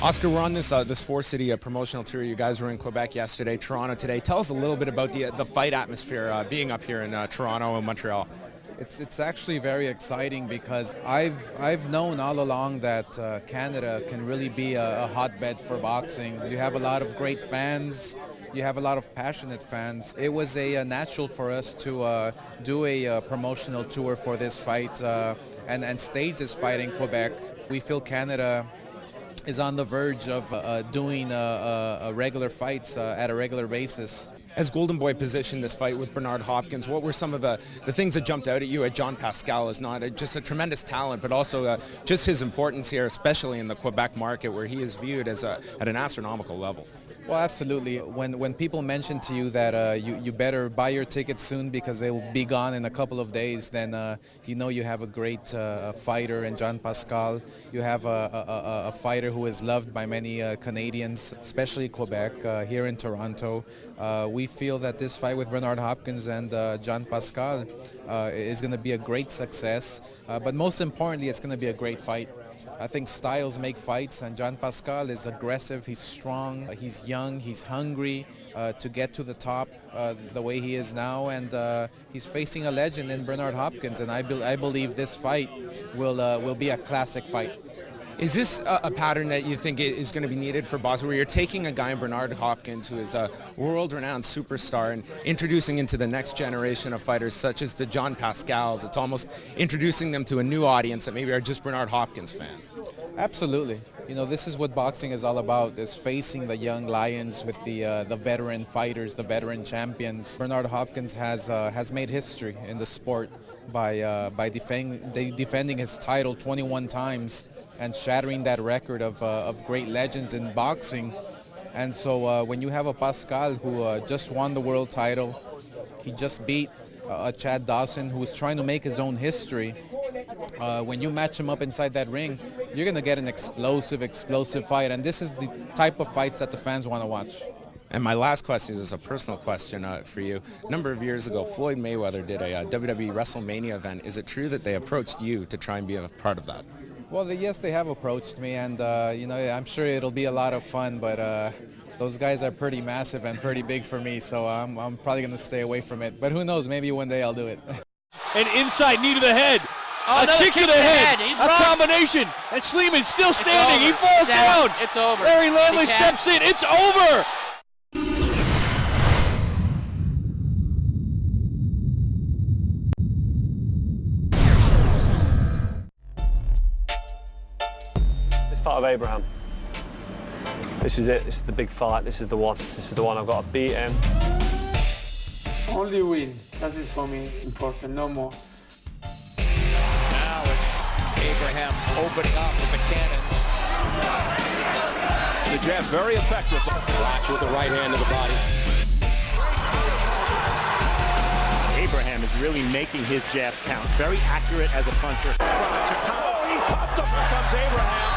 Oscar, we're on this four-city promotional tour. You guys were in Quebec yesterday, Toronto today. Tell us a little bit about the fight atmosphere being up here in Toronto and Montreal. It's actually very exciting because I've known all along that Canada can really be a hotbed for boxing. You have a lot of great fans. You have a lot of passionate fans. It was a natural for us to do a promotional tour for this fight and stage this fight in Quebec. We feel Canada is on the verge of doing regular fights at a regular basis. As Golden Boy positioned this fight with Bernard Hopkins, what were some of the things that jumped out at you at John Pascal as not just a tremendous talent, but also just his importance here, especially in the Quebec market where he is viewed as at an astronomical level? Well, absolutely. When people mention to you that you better buy your tickets soon because they will be gone in a couple of days, then you know you have a great fighter in John Pascal. You have a fighter who is loved by many Canadians, especially Quebec, here in Toronto. We feel that this fight with Bernard Hopkins and John Pascal is going to be a great success, but most importantly, it's going to be a great fight. I think styles make fights, and John Pascal is aggressive, he's strong, he's young, he's hungry to get to the top the way he is now, and he's facing a legend in Bernard Hopkins, and I believe this fight will be a classic fight. Is this a pattern that you think is going to be needed for boxing, where you're taking a guy in Bernard Hopkins who is a world-renowned superstar and introducing into the next generation of fighters such as the John Pascals? It's almost introducing them to a new audience that maybe are just Bernard Hopkins fans. Absolutely. You know, this is what boxing is all about, is facing the young lions with the veteran fighters, the veteran champions. Bernard Hopkins has made history in the sport by defending his title 21 times and shattering that record of great legends in boxing. And so when you have a Pascal who just won the world title, he just beat Chad Dawson, who was trying to make his own history. When you match him up inside that ring, you're going to get an explosive fight. And this is the type of fights that the fans want to watch. And my last question is a personal question for you. A number of years ago, Floyd Mayweather did a WWE WrestleMania event. Is it true that they approached you to try and be a part of that? Well, yes, they have approached me, and you know, I'm sure it'll be a lot of fun, but those guys are pretty massive and pretty big for me, so I'm probably going to stay away from it. But who knows, maybe one day I'll do it. An inside knee to the head. Oh, a kick to the head. A combination. And Sleeman's still standing. He falls down. It's over. Larry Landley steps in. It's over. Fight of Abraham. This is it. This is the big fight. This is the one. This is the one I've got to beat him. Only win. That is for me important. No more. Now it's Abraham opening up with the cannons. The jab very effective. Watch with the right hand to the body. Abraham is really making his jabs count. Very accurate as a puncher. Oh, he popped up. Here comes Abraham.